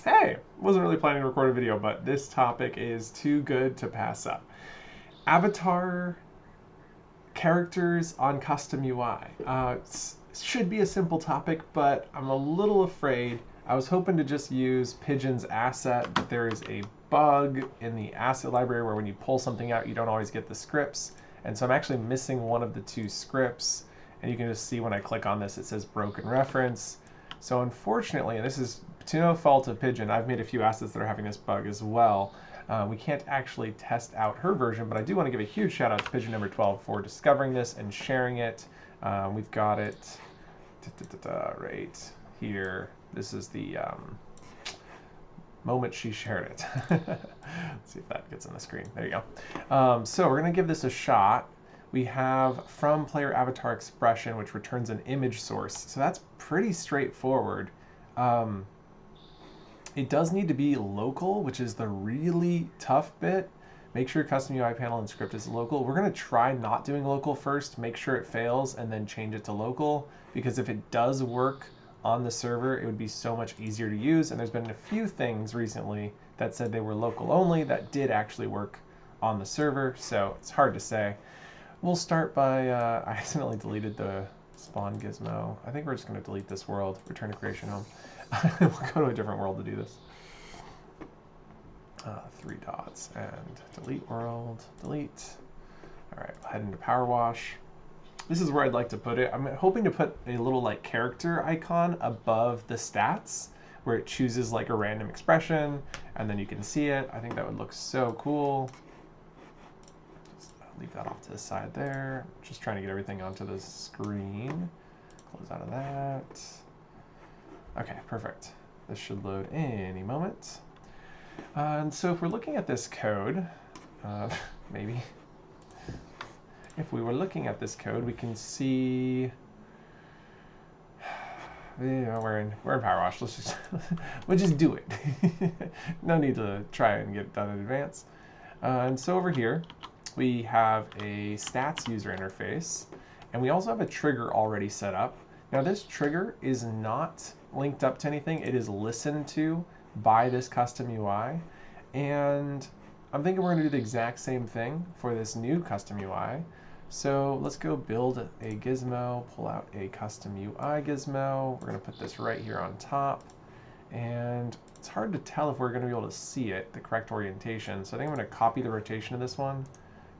Hey, wasn't really planning to record a video, but this topic is too good to pass up. Avatar characters on custom UI. Should be a simple topic, but I'm a little afraid. I was hoping to just use Pigeon's asset, but there is a bug in the asset library where when you pull something out, you don't always get the scripts. And so I'm actually missing one of the two scripts. And you can just see when I click on this, it says broken reference. So unfortunately, and this is to no fault of Pigeon, I've made a few assets that are having this bug as well. We can't actually test out her version, but I do want to give a huge shout out to Pigeon number 12 for discovering this and sharing it. We've got it right here. This is the moment she shared it. Let's see if that gets on the screen. There you go. So we're going to give this a shot. We have from player avatar expression, which returns an image source. So that's pretty straightforward. It does need to be local, which is the really tough bit. Make sure your custom UI panel and script is local. We're going to try not doing local first, make sure it fails, and then change it to local, because if it does work on the server, it would be so much easier to use. And there's been a few things recently that said they were local only that did actually work on the server, so it's hard to say. We'll start by, I accidentally deleted the spawn gizmo. I think we're just going to delete this world, return to creation home. We'll go to a different world to do this. 3 dots and delete world, delete. All right, head into power wash. This is where I'd like to put it. I'm hoping to put a little like character icon above the stats where it chooses like a random expression and then you can see it. I think that would look so cool. Just leave that off to the side there. Just trying to get everything onto the screen. Close out of that. Okay, perfect. This should load any moment. And so if we're looking at this code, maybe, if we were looking at this code, we can see, we're in Power Wash. Let's just, we'll just do it. No need to try and get it done in advance. And so over here, we have a stats user interface, and we also have a trigger already set up. Now this trigger is not linked up to anything. It is listened to by this custom UI. And I'm thinking we're going to do the exact same thing for this new custom UI. So let's go build a gizmo, pull out a custom UI gizmo. We're going to put this right here on top. And it's hard to tell if we're going to be able to see it, the correct orientation. So I think I'm going to copy the rotation of this one,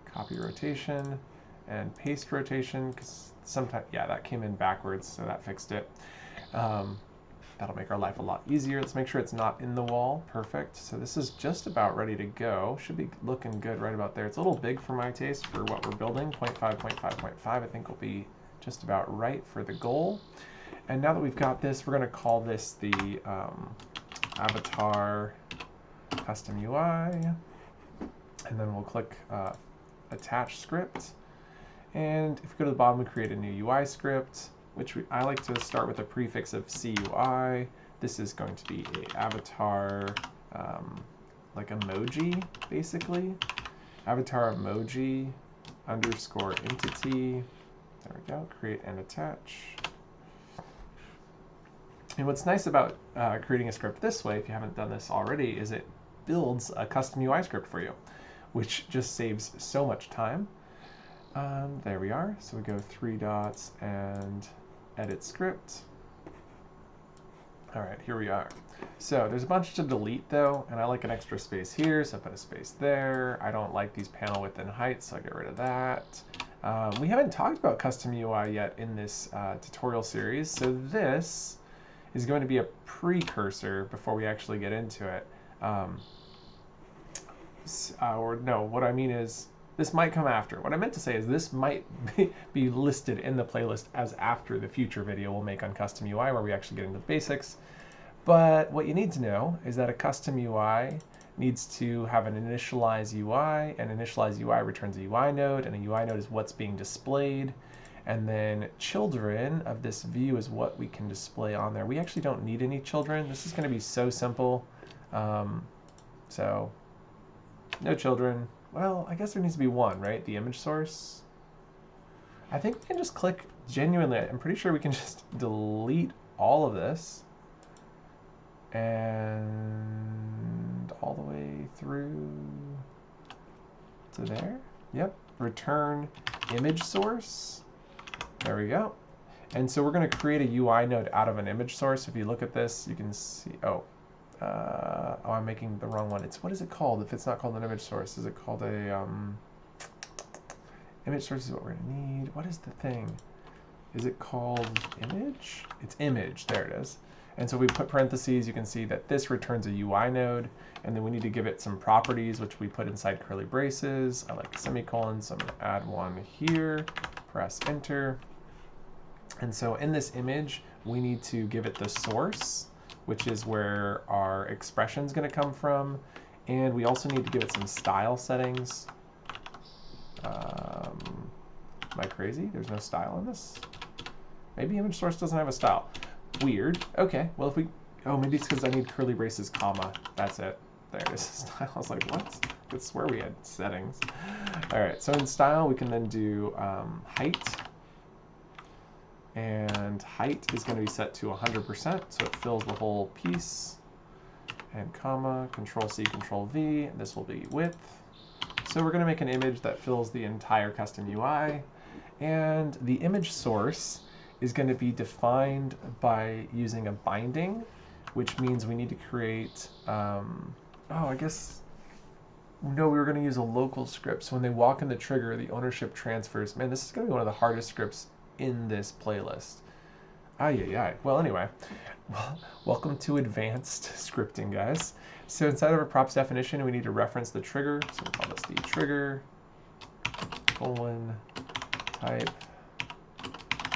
copy rotation, and paste rotation, because sometimes, yeah, that came in backwards, so that fixed it. That'll make our life a lot easier. Let's make sure it's not in the wall. Perfect. So this is just about ready to go. Should be looking good right about there. It's a little big for my taste for what we're building. 0.5, 0.5, 0.5 I think will be just about right for the goal. And now that we've got this, we're going to call this the avatar custom UI. And then we'll click attach script. And if we go to the bottom, we create a new UI script, which I like to start with a prefix of CUI. This is going to be a avatar, like emoji, basically. Avatar emoji underscore entity. There we go, create and attach. And what's nice about creating a script this way, if you haven't done this already, is it builds a custom UI script for you, which just saves so much time. There we are. So we go 3 dots and edit script. All right, here we are. So there's a bunch to delete though, and I like an extra space here, so I put a space there. I don't like these panel width and height, so I get rid of that. We haven't talked about custom UI yet in this tutorial series, so this is going to be a precursor before we actually get into it. Or no, what I mean is, this might come after. What I meant to say is this might be listed in the playlist as after the future video we'll make on custom UI, where we actually get into the basics. But what you need to know is that a custom UI needs to have an initialize UI, and initialize UI returns a UI node, and a UI node is what's being displayed. And then children of this view is what we can display on there. We actually don't need any children. This is going to be so simple. So no children. Well, I guess there needs to be one, right? The image source. I think we can just click genuinely. I'm pretty sure we can just delete all of this. And through to there. Yep. Return image source. There we go. And so we're going to create a UI node out of an image source. If you look at this, you can see, I'm making the wrong one. What is it called if it's not called an image source? Is it called a, image source is what we're going to need. What is the thing? Is it called image? It's image, there it is. And so we put parentheses, you can see that this returns a UI node, and then we need to give it some properties, which we put inside curly braces. I like semicolons, so I'm going to add one here, press enter. And so in this image, we need to give it the source, which is where our expression is going to come from. And we also need to give it some style settings. Am I crazy? There's no style in this? Maybe image source doesn't have a style. Weird. Okay, well if we, maybe it's because I need curly braces, comma. That's it. There it is, style. I was like, what? I could swear we had settings. All right, so in style, we can then do height. And height is going to be set to 100%, so it fills the whole piece. And comma, Control-C, Control-V, and this will be width. So we're going to make an image that fills the entire custom UI. And the image source is going to be defined by using a binding, which means we need to create, I guess, no, we were going to use a local script. So when they walk in the trigger, the ownership transfers. Man, this is going to be one of the hardest scripts in this playlist. Well, anyway, welcome to advanced scripting, guys. So inside of a props definition, we need to reference the trigger. So we call this the trigger, type,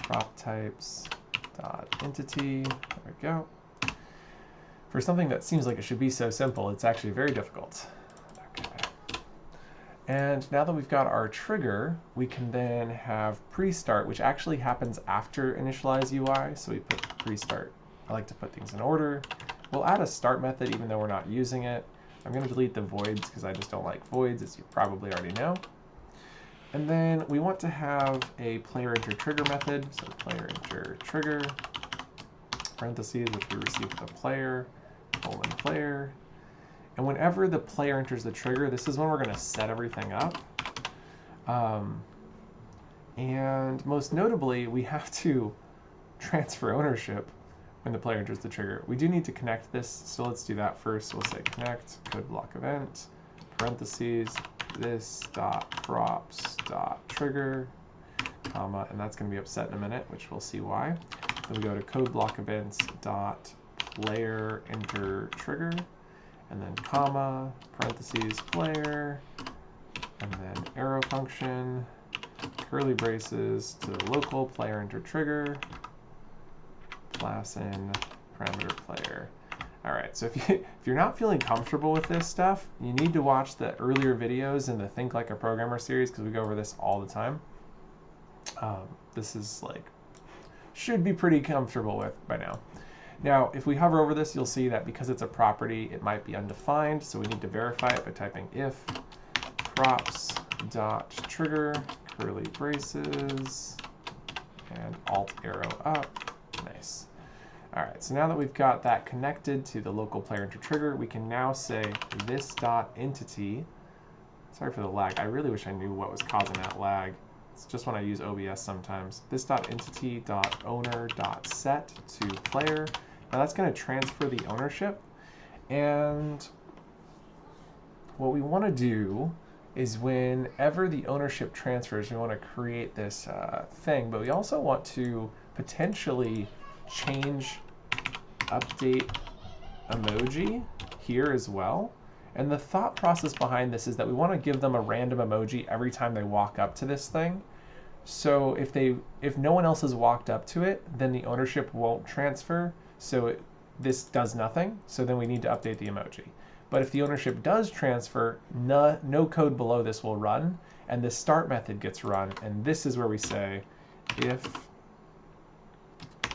prop types, .entity. There we go. For something that seems like it should be so simple, it's actually very difficult. And now that we've got our trigger, we can then have pre-start, which actually happens after initialize UI. So we put pre-start. I like to put things in order. We'll add a start method even though we're not using it. I'm going to delete the voids because I just don't like voids, as you probably already know. And then we want to have a player enter trigger method. So player enter trigger, parentheses, which we receive the player, player. And whenever the player enters the trigger, this is when we're going to set everything up. And most notably, we have to transfer ownership when the player enters the trigger. We do need to connect this, so let's do that first. We'll say connect, code block event, parentheses, this dot props dot trigger, comma, and that's going to be upset in a minute, which we'll see why. Then we go to code block events dot player enter trigger, and then comma, parentheses, player, and then arrow function, curly braces to local player enter trigger, class in parameter player. All right, so if you're not feeling comfortable with this stuff, you need to watch the earlier videos in the Think Like a Programmer series because we go over this all the time. This is should be pretty comfortable with by now. Now, if we hover over this, you'll see that because it's a property, it might be undefined, so we need to verify it by typing if props.trigger, curly braces, and alt arrow up. Nice. All right, so now that we've got that connected to the local player enter trigger, we can now say this.entity. Sorry for the lag. I really wish I knew what was causing that lag. It's just when I use OBS sometimes. This.entity.owner.set to player. Now that's going to transfer the ownership. And what we want to do is whenever the ownership transfers, we want to create this thing, but we also want to potentially change update emoji here as well. And the thought process behind this is that we want to give them a random emoji every time they walk up to this thing. So if no one else has walked up to it, then the ownership won't transfer. So this does nothing. So then we need to update the emoji. But if the ownership does transfer, no code below this will run, and the start method gets run. And this is where we say if,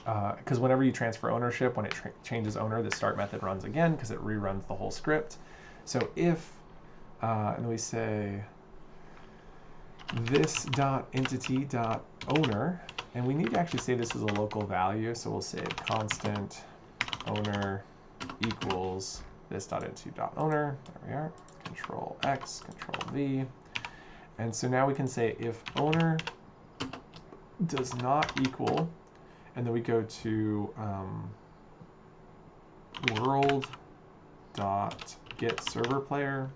because whenever you transfer ownership, when it changes owner, the start method runs again because it reruns the whole script. So if, and we say this.entity.owner, and we need to actually say this is a local value, so we'll say constant owner equals this.into.owner. There we are. Control X, Control V. And so now we can say if owner does not equal, and then we go to world.getServerPlayer,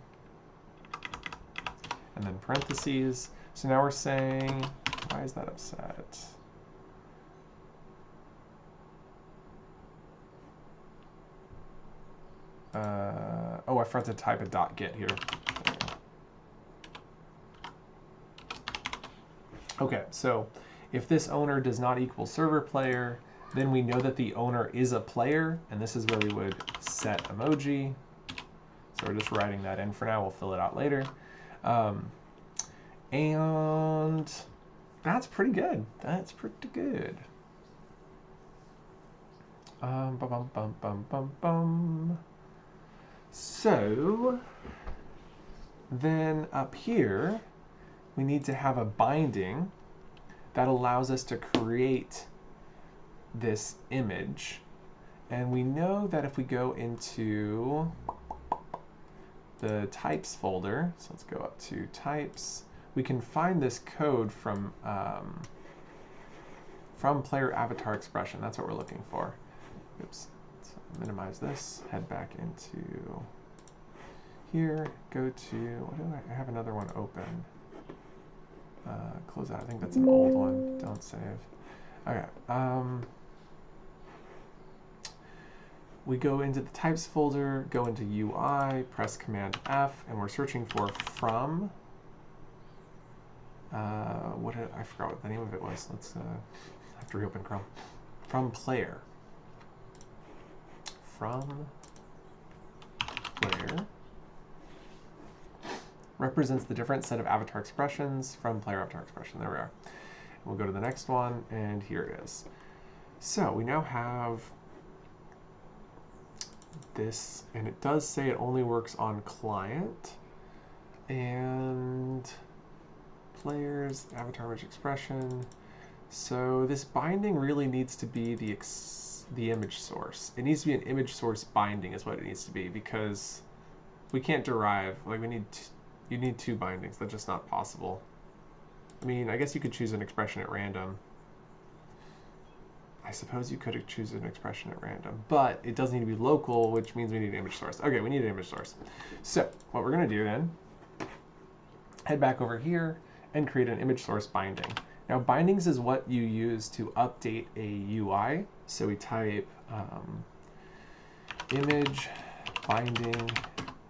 and then parentheses. So now we're saying, why is that upset? Oh, I forgot to type a .get here. Okay, so if this owner does not equal server player, then we know that the owner is a player, and this is where we would set emoji. So we're just writing that in for now. We'll fill it out later. And that's pretty good. That's pretty good. So then up here, we need to have a binding that allows us to create this image. And we know that if we go into the types folder, so let's go up to types, we can find this code from player avatar expression. That's what we're looking for. Oops, let's minimize this, head back into here, go to, what do I have another one open. Close out, I think that's an old one, don't save. Okay, we go into the types folder, go into UI, press Command F, and we're searching for from, I forgot what the name of it was. Let's have to reopen Chrome. From player. From player represents the different set of avatar expressions from player avatar expression. There we are. And we'll go to the next one, and here it is. So we now have this, and it does say it only works on client and players, avatar image expression. So this binding really needs to be the image source. It needs to be an image source binding is what it needs to be, because we can't derive, like you need two bindings. That's just not possible. I mean, I guess you could choose an expression at random. I suppose you could choose an expression at random, but it does need to be local, which means we need an image source. Okay, we need an image source. So what we're going to do then, head back over here and create an image source binding. Now bindings is what you use to update a UI. So we type image binding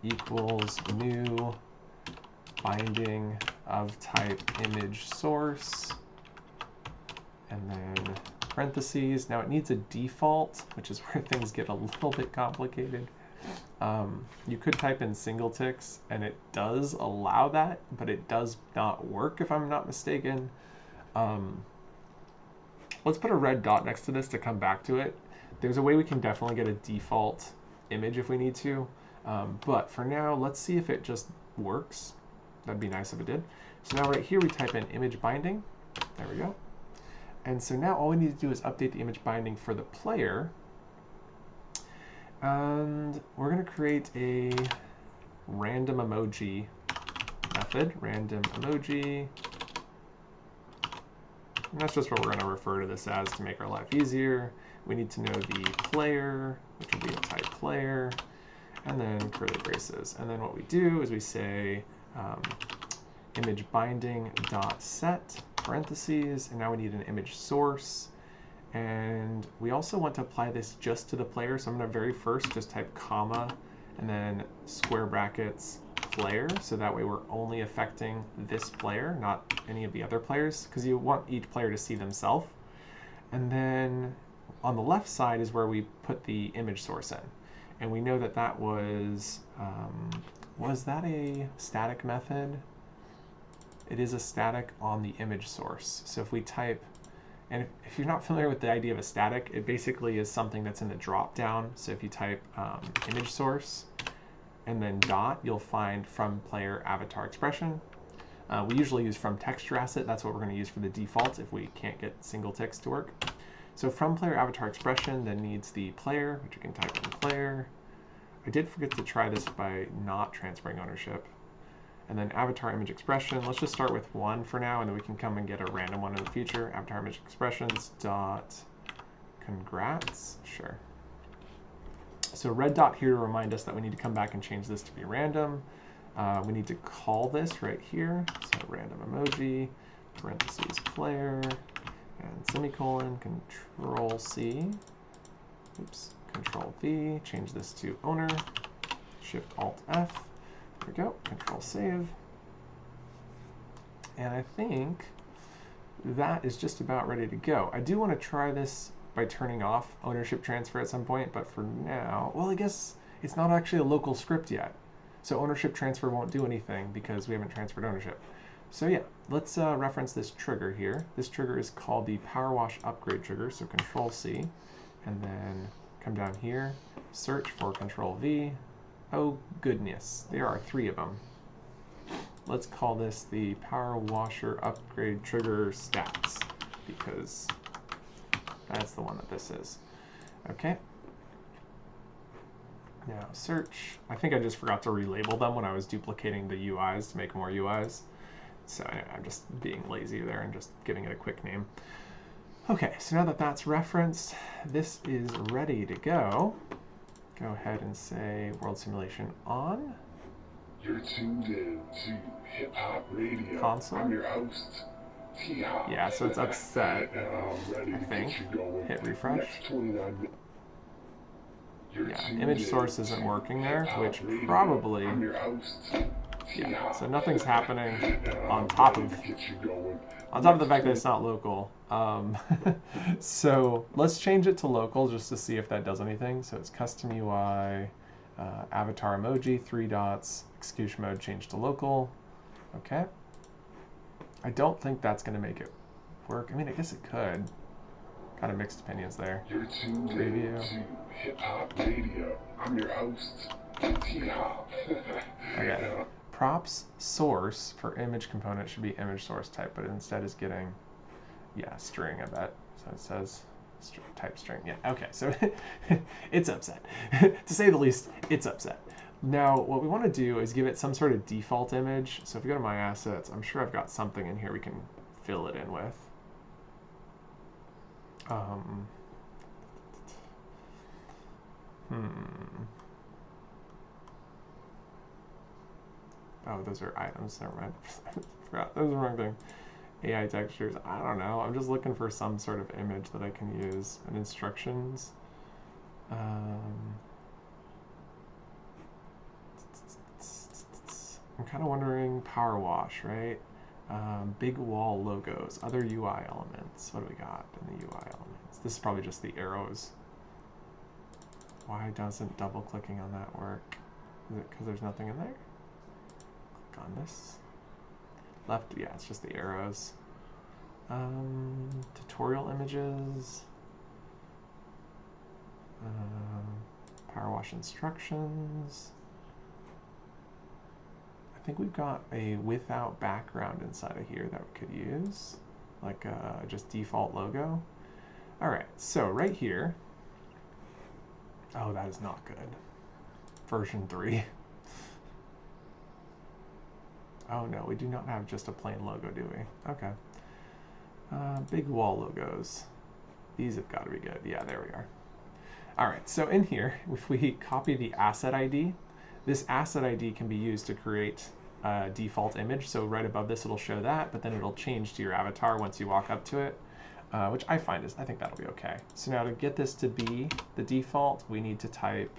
equals new binding of type image source, and then parentheses. Now it needs a default, which is where things get a little bit complicated. You could type in single ticks, and it does allow that, but it does not work if I'm not mistaken. Let's put a red dot next to this to come back to it. There's a way we can definitely get a default image if we need to, but for now, let's see if it just works. That'd be nice if it did. So now right here we type in image binding. There we go. And so now all we need to do is update the image binding for the player. And we're going to create a random emoji method, random emoji. And that's just what we're going to refer to this as to make our life easier. We need to know the player, which will be a type player, and then curly braces. And then what we do is we say image binding dot set parentheses, and now we need an image source. And we also want to apply this just to the player. So I'm going to very first just type comma and then square brackets player. So that way we're only affecting this player, not any of the other players, because you want each player to see themselves. And then on the left side is where we put the image source in. And we know that that was that a static method? It is a static on the image source. So if we type, and if you're not familiar with the idea of a static, it basically is something that's in the drop down. So if you type image source and then dot, you'll find from player avatar expression. We usually use from texture asset. That's what we're going to use for the default if we can't get single ticks to work. So from player avatar expression then needs the player, which you can type in player, I did forget to try this by not transferring ownership. And then avatar image expression, let's just start with 1 for now, and then we can come and get a random one in the future. Avatar image expressions dot congrats, sure. So red dot here to remind us that we need to come back and change this to be random. We need to call this right here. So random emoji, parentheses player, and semicolon, control C, oops, control V, change this to owner, shift alt F, there we go, control save. And I think that is just about ready to go. I do want to try this by turning off ownership transfer at some point, but for now, well, I guess it's not actually a local script yet. So ownership transfer won't do anything because we haven't transferred ownership. So yeah, let's reference this trigger here. This trigger is called the Power Wash upgrade trigger, so control C, and then come down here, search for control V. Oh goodness, there are 3 of them. Let's call this the Power Washer upgrade trigger stats, because that's the one that this is. Okay. Now search. I think I just forgot to relabel them when I was duplicating the UIs to make more UIs. So I'm just being lazy there and just giving it a quick name. Okay, so now that that's referenced, this is ready to go. Go ahead and say world simulation on. You're tuned in to Hip Hop Radio. Console. I'm your host, T-Hop. Yeah, so it's upset. Ready I to think. get you going. Hit refresh. Next 29 Yeah, image source isn't working there, which probably, I'm your host, yeah, so nothing's happening on top of the fact that it's not local. So let's change it to local just to see if that does anything. So it's custom UI, avatar emoji, 3 dots, execution mode change to local. Okay. I don't think that's going to make it work. I mean, I guess it could. Kind of mixed opinions there. You're tuned Preview. in to Hip Hop Radio. I'm your host, T-Hop. Okay. Props source for image component should be image source type, but instead is getting, yeah, string, I bet. So it says type string. Yeah, okay, so it's upset. To say the least, it's upset. Now, what we want to do is give it some sort of default image. So if we go to my assets, I'm sure I've got something in here we can fill it in with. Oh, those are items. Never mind. I forgot. That was the wrong thing. AI textures. I don't know. I'm just looking for some sort of image that I can use. And instructions. I'm kind of wondering Power Wash, right? Big wall logos. Other UI elements. What do we got in the UI elements? This is probably just the arrows. Why doesn't double clicking on that work? Is it because there's nothing in there? Click on this. Left, yeah, it's just the arrows. Tutorial images. Power wash instructions. I think we've got a without background inside of here that we could use, like just default logo. All right, so right here. Oh, that is not good. Version 3. Oh no, we do not have just a plain logo, do we? Okay. Big wall logos. These have got to be good. Yeah, there we are. All right, so in here, if we copy the asset ID, this asset ID can be used to create a default image. So right above this, it'll show that, but then it'll change to your avatar once you walk up to it, which I think that'll be okay. So now to get this to be the default, we need to type,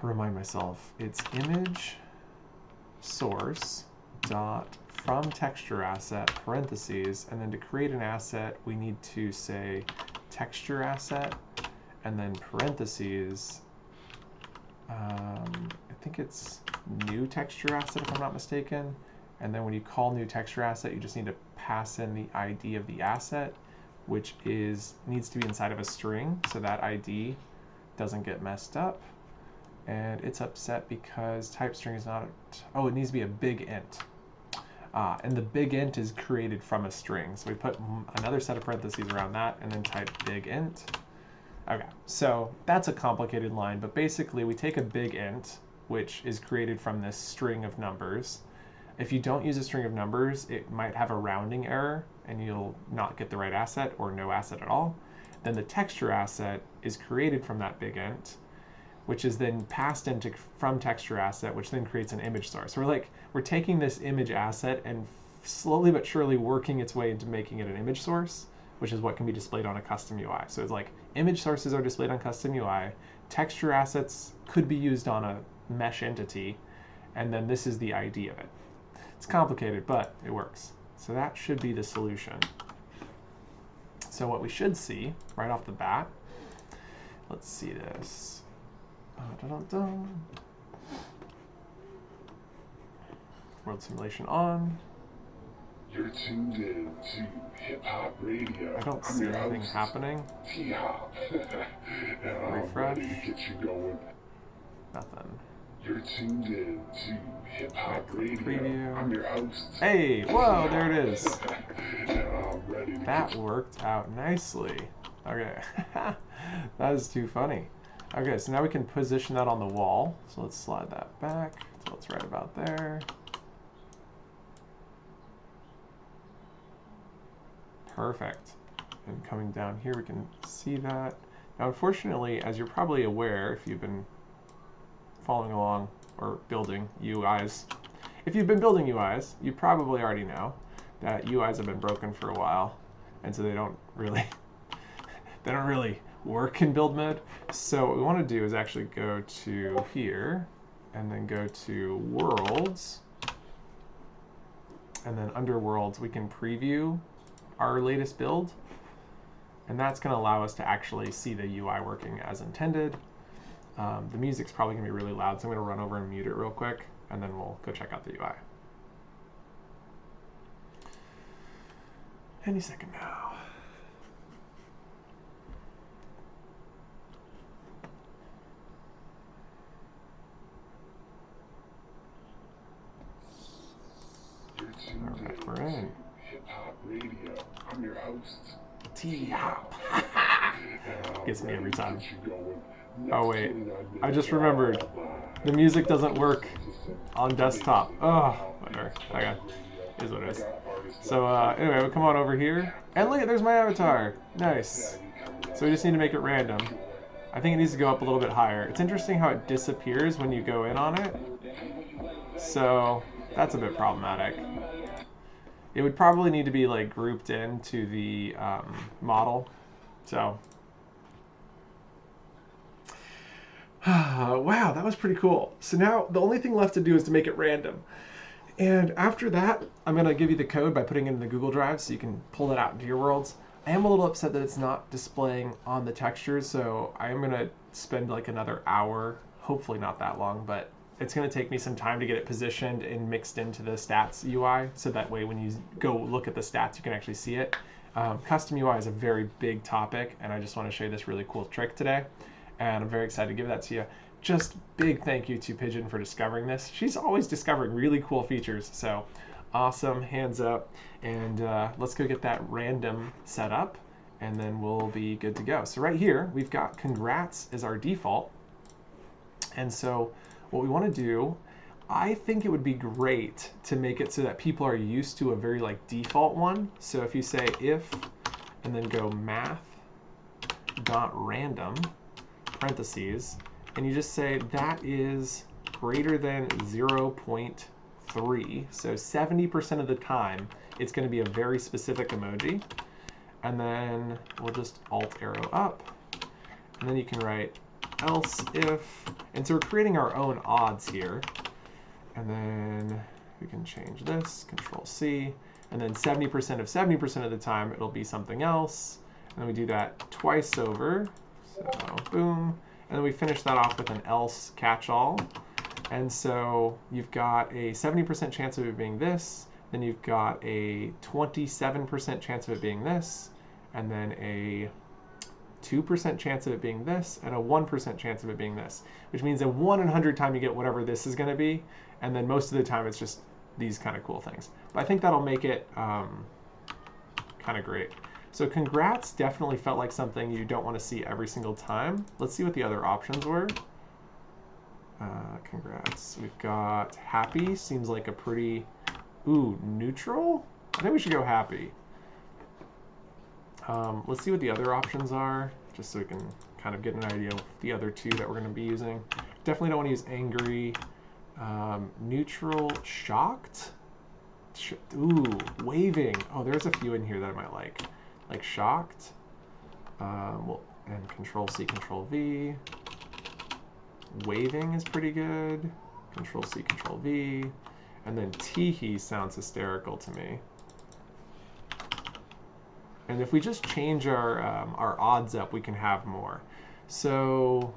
remind myself, it's image source dot from texture asset parentheses, and then to create an asset, we need to say texture asset, and then parentheses, I think it's new texture asset if I'm not mistaken. And then when you call new texture asset, you just need to pass in the ID of the asset, which needs to be inside of a string, so that ID doesn't get messed up. And it's upset because type string is not, oh, it needs to be a big int. And the big int is created from a string. So we put another set of parentheses around that and then type big int. Okay, so that's a complicated line, but basically we take a big int, which is created from this string of numbers. If you don't use a string of numbers, it might have a rounding error and you'll not get the right asset or no asset at all. Then the texture asset is created from that big int, which is then passed into from texture asset, which then creates an image source. So we're taking this image asset and slowly but surely working its way into making it an image source, which is what can be displayed on a custom UI. So it's like image sources are displayed on custom UI, texture assets could be used on a mesh entity, and then this is the ID of it. It's complicated, but it works. So that should be the solution. So what we should see right off the bat, let's see this. World simulation on. You're tuned in to Hip Hop Radio. I don't see anything happening. T-Hop. Refresh. Ready to get you going. Nothing. You're tuned in to Hip Hop Radio. Preview. I'm your host. Hey, whoa, there it is. I'm ready to That worked out nicely. Okay, that is too funny. Okay, so now we can position that on the wall. So let's slide that back. So it's right about there. Perfect. And coming down here, we can see that. Now, unfortunately, as you're probably aware, if you've been following along or building UIs, if you've been building UIs, you probably already know that UIs have been broken for a while, and so they don't really work in build mode. So what we want to do is actually go to here, and then go to Worlds, and then under Worlds, we can preview our latest build, and that's going to allow us to actually see the UI working as intended. The music's probably going to be really loud, so I'm going to run over and mute it real quick, and then we'll go check out the UI. Any second now. All right, we're in. Hip Hop Radio. I'm your host. T-Hop. Gets me every time. Oh wait, I just remembered. The music doesn't work on desktop. Oh, whatever. Okay, is what it is. So anyway, we'll come on over here. And look, there's my avatar. Nice. So we just need to make it random. I think it needs to go up a little bit higher. It's interesting how it disappears when you go in on it. So that's a bit problematic. It would probably need to be like grouped into the model. So, wow, that was pretty cool. So now the only thing left to do is to make it random. And after that, I'm going to give you the code by putting it in the Google Drive so you can pull it out into your worlds. I am a little upset that it's not displaying on the textures, so I am going to spend like another hour, hopefully not that long, but it's going to take me some time to get it positioned and mixed into the stats UI, so that way when you go look at the stats, you can actually see it. Custom UI is a very big topic, and I just want to show you this really cool trick today, and I'm very excited to give that to you. Just big thank you to Pigeon for discovering this. She's always discovering really cool features, so awesome, hands up, and let's go get that random set up, and then we'll be good to go. So right here, we've got congrats as our default, and so what we want to do, I think it would be great to make it so that people are used to a very like default one. So if you say if, and then go math.random, parentheses, and you just say that is greater than 0.3. So 70% of the time, it's going to be a very specific emoji. And then we'll just alt arrow up. And then you can write else if, and so we're creating our own odds here. And then we can change this, Control C, and then 70% of 70% of the time it'll be something else. And then we do that twice over, so boom. And then we finish that off with an else catch-all. And so you've got a 70% chance of it being this, then you've got a 27% chance of it being this, and then a 2% chance of it being this, and a 1% chance of it being this, which means a 1 in 100 time you get whatever this is going to be, and then most of the time it's just these kind of cool things. But I think that'll make it kind of great. So congrats definitely felt like something you don't want to see every single time. Let's see what the other options were. Congrats. We've got happy, seems like a pretty, neutral? I think we should go happy. Let's see what the other options are, just so we can kind of get an idea of the other two that we're going to be using. Definitely don't want to use angry. Neutral, shocked? Waving. Oh, there's a few in here that I might like. Like shocked. And Control C, Control V. Waving is pretty good. Control C, Control V. And then teehee sounds hysterical to me. And if we just change our odds up, we can have more. So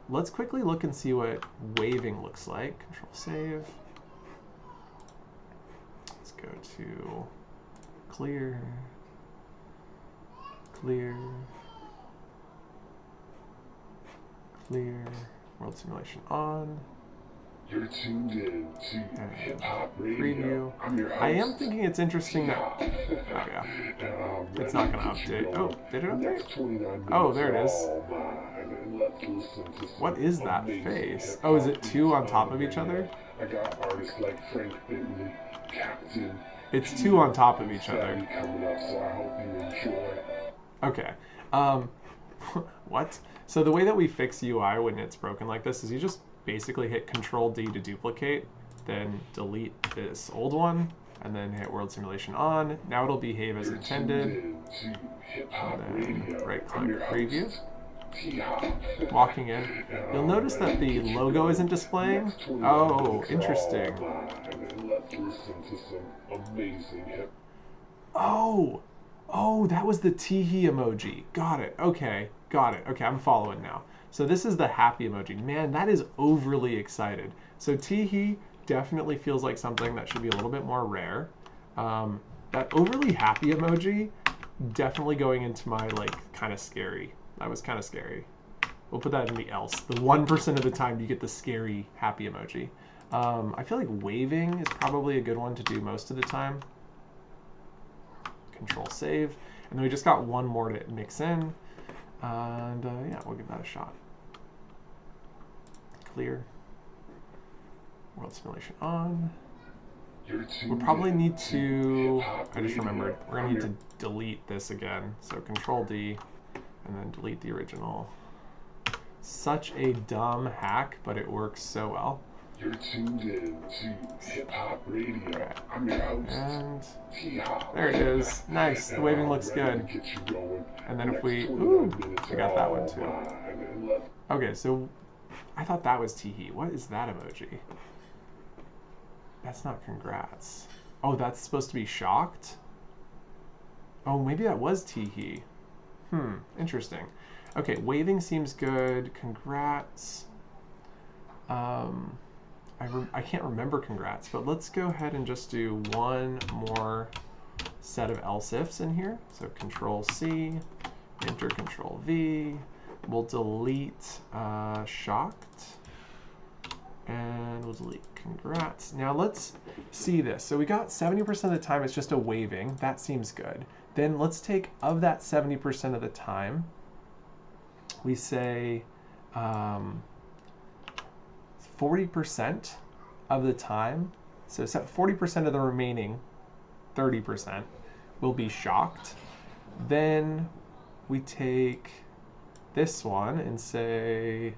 let's quickly look and see what waving looks like. Control save. Let's go to clear, clear, clear, world simulation on. You're tuned in to Hip Hop Radio. Preview. I am thinking it's interesting that. Oh, yeah. It's not going to update. Oh, did it update? Oh, there it is. What is that face? Oh, is it two on top of each other? I got artists like Frank Bentley, Captain. It's two on top of each other. Coming up, so I hope you enjoy. Okay. What? So the way that we fix UI when it's broken like this is you just basically hit Control D to duplicate, then delete this old one, and then hit World Simulation on. Now it'll behave as intended. And then right-click Preview. Walking in. You'll notice that the logo isn't displaying. Oh, interesting. Oh, that was the teehee emoji. Got it. Okay, got it. Okay, I'm following now. So this is the happy emoji. Man, that is overly excited. So teehee definitely feels like something that should be a little bit more rare. That overly happy emoji, definitely going into my, like, kind of scary. That was kind of scary. We'll put that in the else. The 1% of the time you get the scary happy emoji. I feel like waving is probably a good one to do most of the time. Control save. And then we just got one more to mix in. And yeah, we'll give that a shot. Clear. World simulation on. We'll probably need to, I just remembered, we're going to need to delete this again. So Control D and then delete the original. Such a dumb hack, but it works so well. You're tuned in to Hip Hop Radio. I'm your host, and T-Hop. there it is. Nice. The waving looks good. And then if we, I got that one too. Okay, so I thought that was teehee. What is that emoji? That's not congrats. Oh, that's supposed to be shocked? Oh, maybe that was teehee. Interesting. Okay, waving seems good. Congrats. I can't remember congrats, but let's go ahead and just do one more set of else ifs in here. So Control C, enter Control V. We'll delete shocked, and we'll delete congrats. Now let's see this. So we got 70% of the time it's just a waving. That seems good. Then let's take, of that 70% of the time, we say 40% of the time, so 40% of the remaining 30% will be shocked. Then we take this one and say,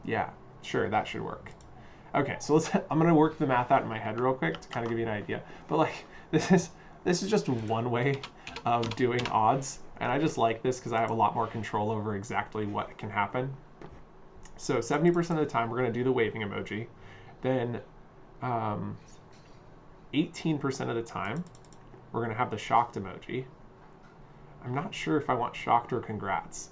yeah, sure, that should work. Okay, so I'm gonna work the math out in my head real quick to kind of give you an idea. But like, this is just one way of doing odds, and I just like this because I have a lot more control over exactly what can happen. So 70% of the time we're gonna do the waving emoji. Then 18% of the time we're gonna have the shocked emoji. I'm not sure if I want shocked or congrats.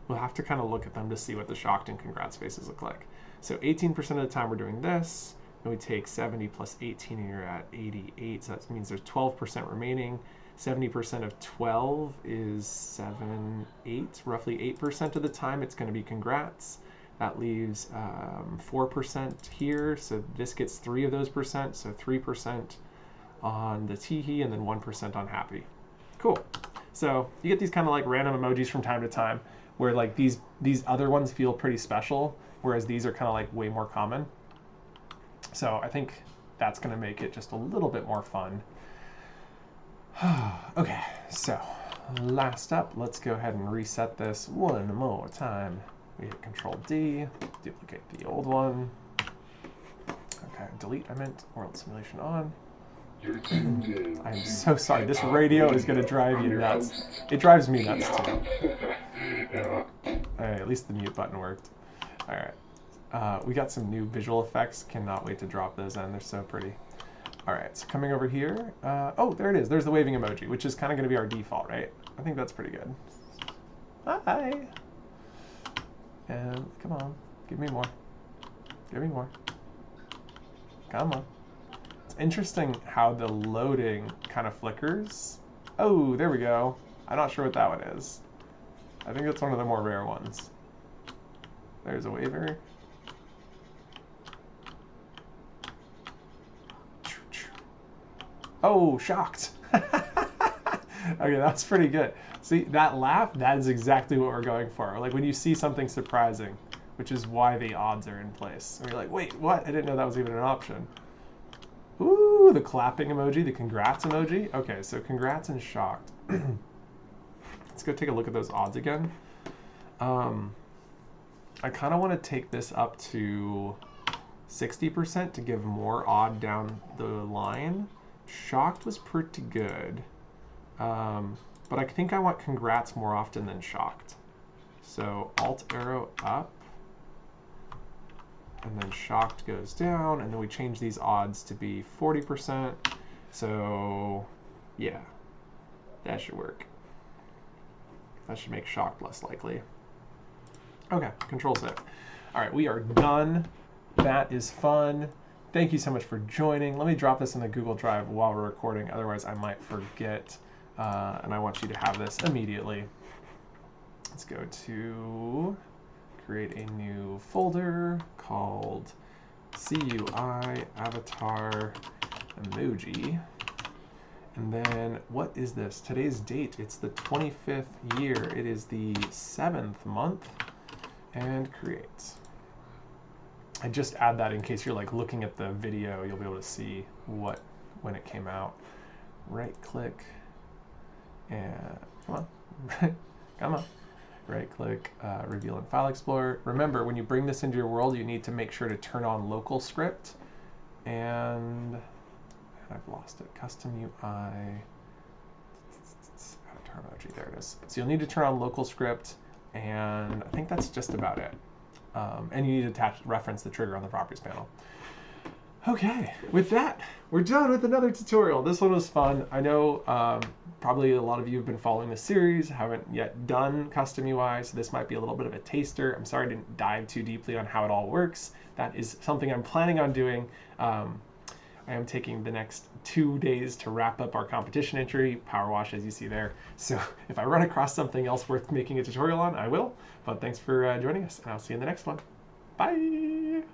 We'll have to kind of look at them to see what the shocked and congrats faces look like. So 18% of the time we're doing this, and we take 70 plus 18 and you're at 88, so that means there's 12% remaining. 70% of 12 is 7, 8, roughly 8% of the time it's going to be congrats. That leaves 4% here, so this gets 3 of those percent, so 3% on the teehee and then 1% on happy. Cool. So you get these kind of like random emojis from time to time where like these other ones feel pretty special, whereas these are kind of like way more common. So I think that's going to make it just a little bit more fun. Okay, so last up, let's go ahead and reset this one more time. We hit Control D, duplicate the old one. Okay, delete, I meant world simulation on. You're tuned in. I'm so sorry, this radio is going to drive you nuts. It drives me nuts too. Alright, at least the mute button worked. Alright, we got some new visual effects. Cannot wait to drop those in, they're so pretty. Alright, so coming over here, oh, there it is. There's the waving emoji, which is kind of going to be our default, right? I think that's pretty good. Hi! And come on, give me more. Give me more. Come on. It's interesting how the loading kind of flickers. Oh, there we go. I'm not sure what that one is. I think it's one of the more rare ones. There's a waver. Oh, shocked. Okay, that's pretty good. See, that laugh, that is exactly what we're going for. Like when you see something surprising, which is why the odds are in place. And you're like, wait, what? I didn't know that was even an option. Ooh, the clapping emoji, the congrats emoji. Okay, so congrats and shocked. Let's go take a look at those odds again. I kind of want to take this up to 60% to give more odd down the line. Shocked was pretty good. But I think I want congrats more often than shocked. So alt arrow up. And then shocked goes down. And then we change these odds to be 40%. So yeah, that should work. That should make shocked less likely. Okay, Control Z. All right, we are done. That is fun. Thank you so much for joining. Let me drop this in the Google Drive while we're recording, otherwise I might forget, and I want you to have this immediately. Let's go to create a new folder called CUI Avatar Emoji. And then what is this? Today's date, it's the 25th year. It is the 7th month. And create. I just add that in case you're like looking at the video, you'll be able to see when it came out. Right click and come on, come on. Right click, reveal in File Explorer. Remember, when you bring this into your world, you need to make sure to turn on local script. And I've lost it. Custom UI. Avatar emoji. There it is. So you'll need to turn on local script, and I think that's just about it. And you need to reference the trigger on the properties panel. Okay, with that, we're done with another tutorial. This one was fun. I know probably a lot of you have been following the series, haven't yet done custom UI, so this might be a little bit of a taster. I'm sorry I didn't dive too deeply on how it all works. That is something I'm planning on doing. I am taking the next 2 days to wrap up our competition entry, Power Wash, as you see there. So if I run across something else worth making a tutorial on, I will. But thanks for joining us, and I'll see you in the next one. Bye!